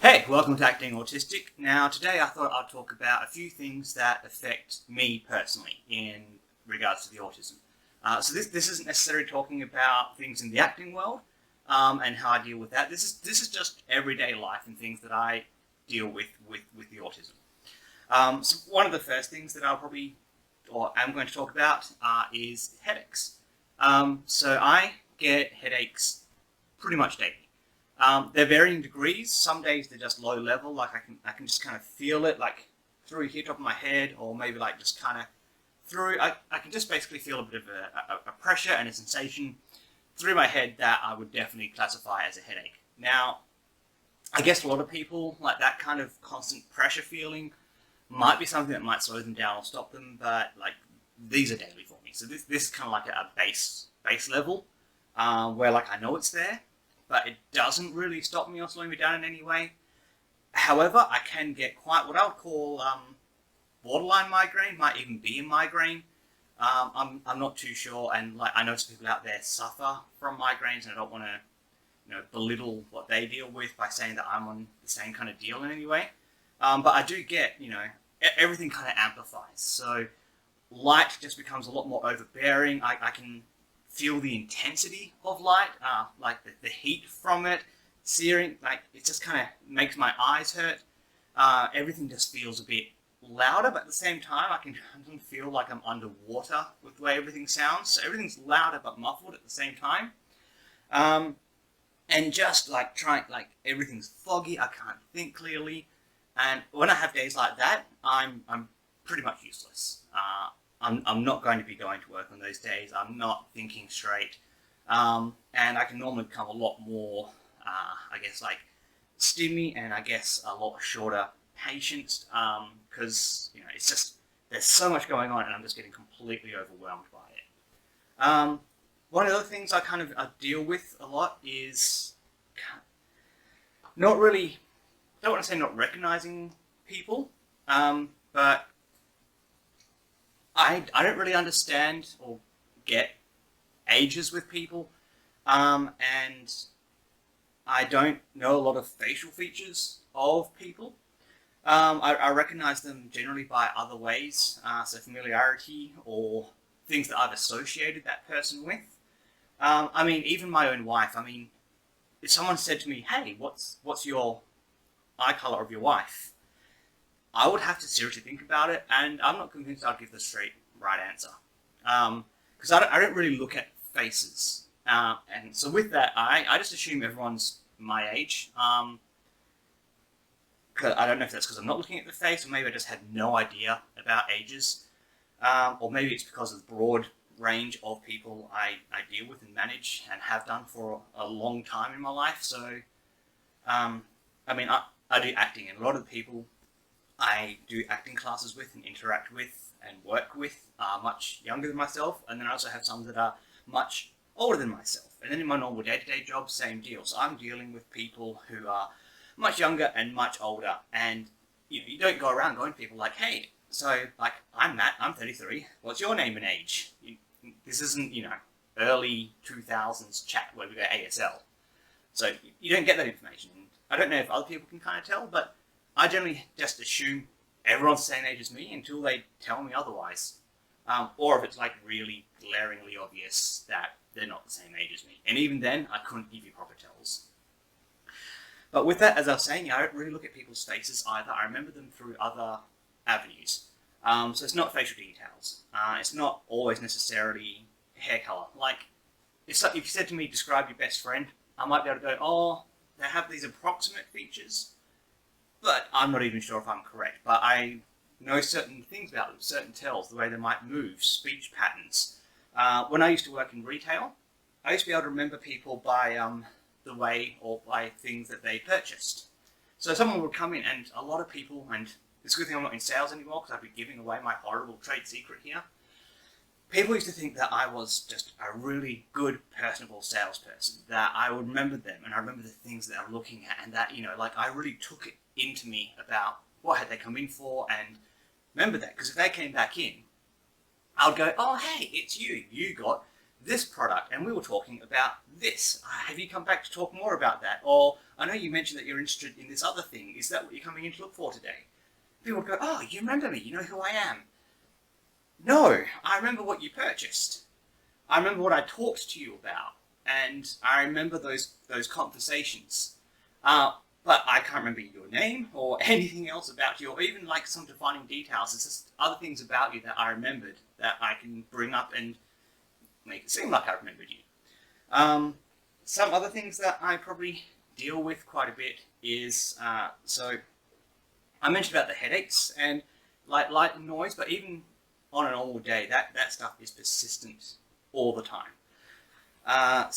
Hey, welcome to Acting Autistic. Now, today I thought I'd talk about a few things that affect me personally in regards to the autism. So this isn't necessarily talking about things in the acting world and how I deal with that. This is just everyday life and things that I deal with the autism. So one of the first things that I'm going to talk about is headaches. So I get headaches pretty much daily. They're varying degrees. Some days they're just low level, like I can just kind of feel it, like through here, top of my head, or maybe like just kind of through. I can just basically feel a bit of a pressure and a sensation through my head that I would definitely classify as a headache. Now, I guess a lot of people like that kind of constant pressure feeling might be something that might slow them down or stop them, but like these are daily for me. So this is kind of like a base level where like I know it's there, but it doesn't really stop me or slow me down in any way. However, I can get quite what I would call borderline migraine, might even be a migraine. I'm not too sure, and like I know some people out there suffer from migraines, and I don't want to belittle what they deal with by saying that I'm on the same kind of deal in any way. But I do get everything kind of amplifies. So light just becomes a lot more overbearing. I can feel the intensity of light, like the heat from it, searing, like it just kind of makes my eyes hurt. Everything just feels a bit louder, but at the same time I can feel like I'm underwater with the way everything sounds. So everything's louder but muffled at the same time. And just like everything's foggy, I can't think clearly. And when I have days like that, I'm pretty much useless. I'm not going to be going to work on those days. I'm not thinking straight. And I can normally become a lot more, like stimmy and I guess a lot shorter patience because, it's just, there's so much going on and I'm just getting completely overwhelmed by it. One of the other things I deal with a lot is not really, I don't want to say not recognizing people, but I don't really understand or get ages with people, and I don't know a lot of facial features of people. I recognize them generally by other ways, so familiarity or things that I've associated that person with. Even my own wife. If someone said to me, "Hey, what's your eye color of your wife?" I would have to seriously think about it, and I'm not convinced I'd give the straight right answer. Because I don't really look at faces. And so with that, I just assume everyone's my age. I don't know if that's because I'm not looking at the face, or maybe I just had no idea about ages. Or maybe it's because of the broad range of people I deal with and manage and have done for a long time in my life. So, I do acting, and a lot of the people I do acting classes with and interact with and work with are much younger than myself, and then I also have some that are much older than myself. And then in my normal day-to-day job, same deal. So I'm dealing with people who are much younger and much older, and you don't go around going to people like, "Hey, so like I'm Matt, I'm 33. What's your name and age?" This isn't early 2000s chat where we go ASL. So you don't get that information. And I don't know if other people can kind of tell, but I generally just assume everyone's the same age as me until they tell me otherwise. Or if it's like really glaringly obvious that they're not the same age as me. And even then, I couldn't give you proper tells. But with that, as I was saying, I don't really look at people's faces either. I remember them through other avenues. So it's not facial details. It's not always necessarily hair color. Like, if you said to me, describe your best friend, I might be able to go, "Oh, they have these approximate features." But I'm not even sure if I'm correct. But I know certain things about them, certain tells, the way they might move, speech patterns. When I used to work in retail, I used to be able to remember people by the way or by things that they purchased. So someone would come in, and a lot of people, and it's a good thing I'm not in sales anymore because I'd be giving away my horrible trade secret here. People used to think that I was just a really good, personable salesperson, that I would remember them and I remember the things that I'm looking at, and that, I really took it into me about what had they come in for, and remember that, because if they came back in, I would go, "Oh, hey, it's you. You got this product and we were talking about this. Have you come back to talk more about that? Or I know you mentioned that you're interested in this other thing. Is that what you're coming in to look for today? People would go, oh, you remember me. You know who I am. No, I remember what you purchased. I remember what I talked to you about. And I remember those conversations. But I can't remember your name or anything else about you, or even like some defining details. It's just other things about you that I remembered that I can bring up and make it seem like I remembered you. Some other things that I probably deal with quite a bit is, so I mentioned about the headaches and like light and noise, but even on a normal day, that stuff is persistent all the time. There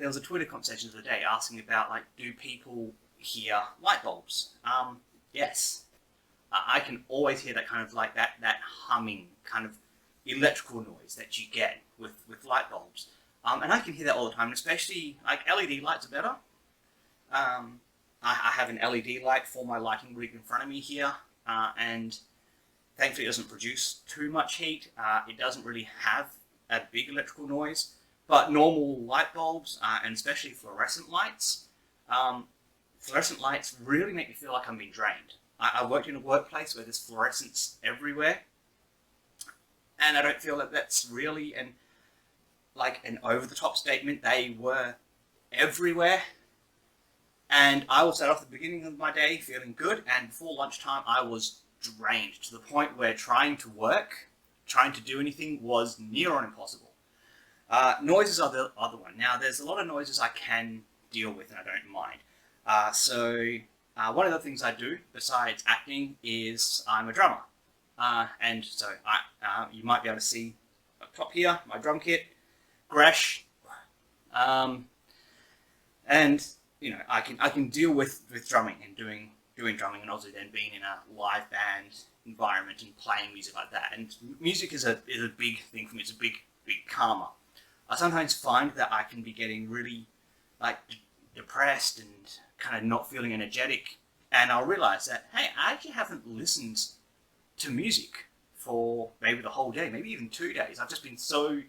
was a Twitter conversation the other day asking about, like, do people hear light bulbs? Yes. I can always hear that kind of like that humming kind of electrical noise that you get with light bulbs. And I can hear that all the time, especially like LED lights are better. I have an LED light for my lighting rig in front of me here, and thankfully it doesn't produce too much heat. It doesn't really have a big electrical noise, but normal light bulbs, and especially fluorescent lights really make me feel like I'm being drained. I worked in a workplace where there's fluorescence everywhere, and I don't feel that that's really an over-the-top statement. They were everywhere, and I will start off the beginning of my day feeling good, and before lunchtime I was drained to the point where trying to work, trying to do anything was near on impossible. Noises are the other one. Now, there's a lot of noises I can deal with and I don't mind. One of the things I do besides acting is I'm a drummer. And so you might be able to see up top here, my drum kit, Gresh. And you know, I can deal with drumming and doing drumming, and also then being in a live band environment and playing music like that. And music is a big thing for me. It's a big calmer. I sometimes find that I can be getting really like depressed and kind of not feeling energetic, and I'll realize that, hey, I actually haven't listened to music for maybe the whole day, maybe even 2 days. I've just been so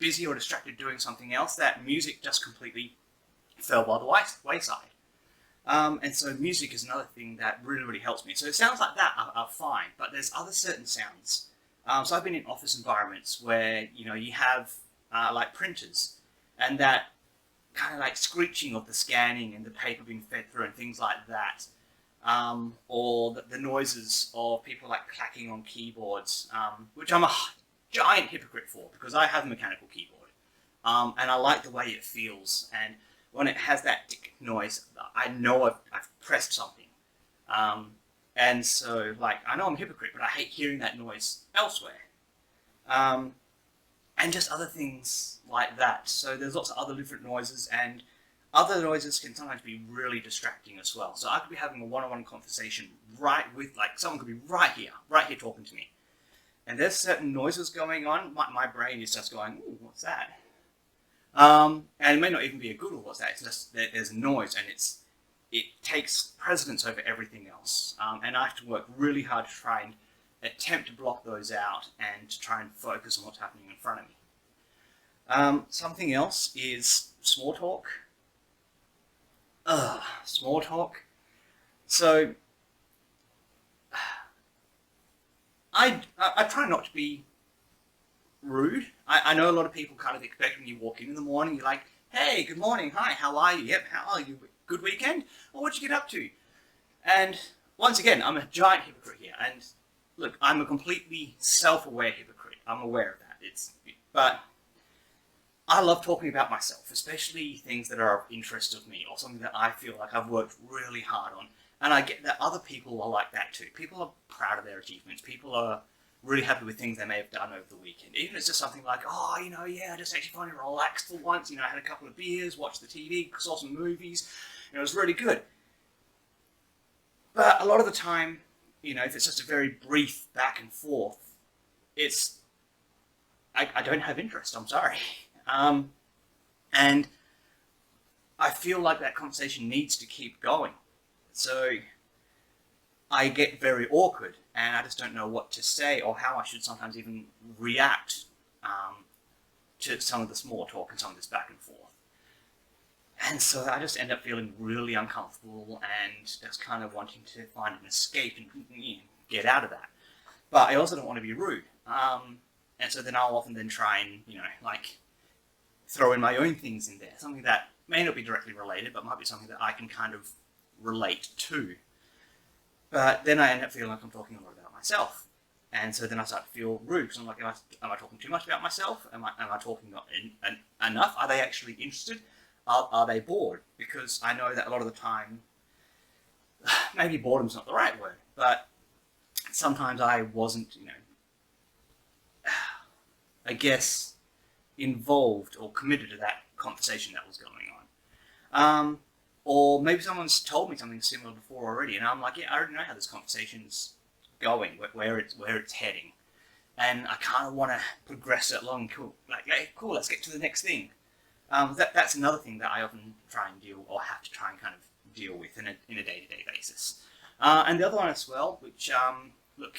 busy or distracted doing something else that music just completely fell by the wayside. And so music is another thing that really helps me. So sounds like that are fine, but there's other certain sounds. So I've been in office environments where, you know, you have like printers, and that kind of like screeching of the scanning and the paper being fed through and things like that. Or the noises of people like clacking on keyboards, which I'm a giant hypocrite for because I have a mechanical keyboard. And I like the way it feels, and when it has that tick noise, I know I've pressed something. And so, like, I know I'm a hypocrite, but I hate hearing that noise elsewhere. And just other things like that. So there's lots of other different noises, and other noises can sometimes be really distracting as well. So I could be having a one-on-one conversation like someone could be right here talking to me. And there's certain noises going on, my brain is just going, ooh, what's that? And it may not even be a good or what's that, it's just there's a noise, and it takes precedence over everything else. And I have to work really hard to try and attempt to block those out and to try and focus on what's happening in front of me. Something else is small talk. Small talk. So I try not to be rude. I know a lot of people kind of expect when you walk in the morning, you're like, hey, good morning, hi, how are you? Yep, how are you? Good weekend? Well, what'd you get up to? And once again, I'm a giant hypocrite here. And look, I'm a completely self-aware hypocrite. I'm aware of that. But I love talking about myself, especially things that are of interest of me or something that I feel like I've worked really hard on. And I get that other people are like that too. People are proud of their achievements. People are really happy with things they may have done over the weekend. Even if it's just something like, oh, you know, yeah, I just actually finally relaxed for once. You know, I had a couple of beers, watched the TV, saw some movies. You know, it was really good. But a lot of the time, you know, if it's just a very brief back and forth, I don't have interest, I'm sorry. And I feel like that conversation needs to keep going. So I get very awkward, and I just don't know what to say or how I should sometimes even react to some of the small talk and some of this back and forth. And so I just end up feeling really uncomfortable and just kind of wanting to find an escape and get out of that. But I also don't want to be rude. And so then I'll often then try and, like throw in my own things in there. Something that may not be directly related, but might be something that I can kind of relate to. But then I end up feeling like I'm talking a lot about myself. And so then I start to feel rude because I'm like, am I talking too much about myself? Am I talking not enough? Are they actually interested? Are they bored? Because I know that a lot of the time, maybe boredom's not the right word, but sometimes I wasn't, I guess, involved or committed to that conversation that was going on. Or maybe someone's told me something similar before already, and I'm like, yeah, I already know how this conversation's going, where it's heading, and I kind of want to progress it along. Cool, like, hey, cool, let's get to the next thing. That's another thing that I often try and deal, or have to try and kind of deal with in a day-to-day basis. And the other one as well, which look,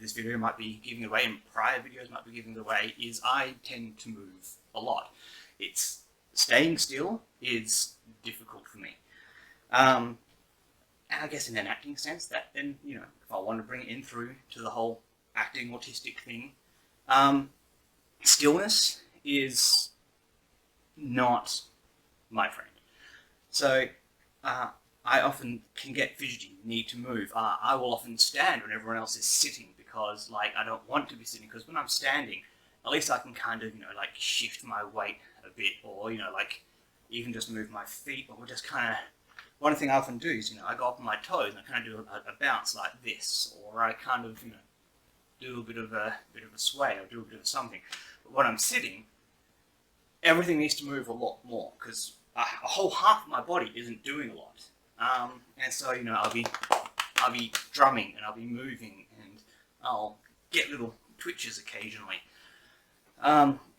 this video might be giving away, and prior videos might be giving away, is I tend to move a lot. It's staying still is difficult for me. And I guess in an acting sense, that then, if I want to bring it in through to the whole acting autistic thing, stillness is not my friend. So I often can get fidgety, need to move. I will often stand when everyone else is sitting because, like, I don't want to be sitting, because when I'm standing, at least I can kind of, like, shift my weight a bit, or, like, even just move my feet, or just kind of, one thing I often do is, I go up on my toes and I kind of do a bounce like this, or I kind of, do a bit of a sway, or do a bit of something. But when I'm sitting, everything needs to move a lot more, because a whole half of my body isn't doing a lot. And so, I'll be drumming, and I'll be moving, and I'll get little twitches occasionally.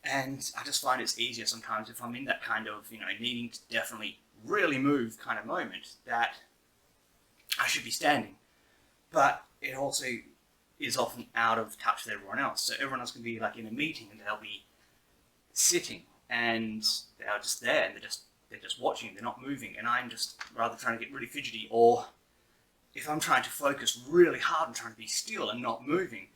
And I just find it's easier sometimes if I'm in that kind of, needing to definitely really move kind of moment, that I should be standing. But it also is often out of touch with everyone else. So everyone else can be like in a meeting and they'll be sitting and they're just there and they're just watching, they're not moving, and I'm just rather trying to get really fidgety. Or if I'm trying to focus really hard and trying to be still and not moving,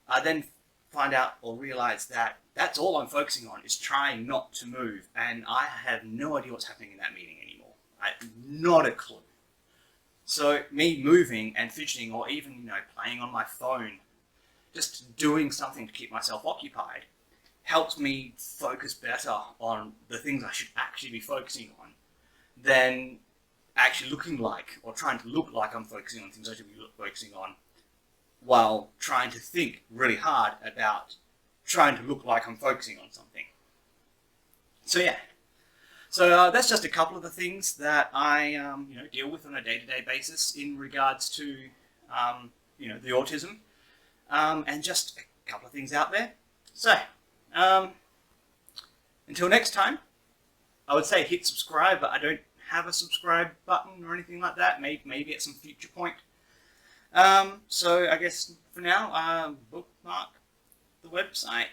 I then find out or realize that that's all I'm focusing on, is trying not to move, and I have no idea what's happening in that meeting anymore. Not a clue. So me moving and fidgeting, or even playing on my phone, just doing something to keep myself occupied, helps me focus better on the things I should actually be focusing on than actually looking like, or trying to look like I'm focusing on things I should be focusing on, while trying to think really hard about trying to look like I'm focusing on something. So yeah, so that's just a couple of the things that I deal with on a day-to-day basis in regards to the autism, and just a couple of things out there. So until next time, I would say hit subscribe, but I don't have a subscribe button or anything like that. Maybe at some future point. So I guess for now, bookmark the website.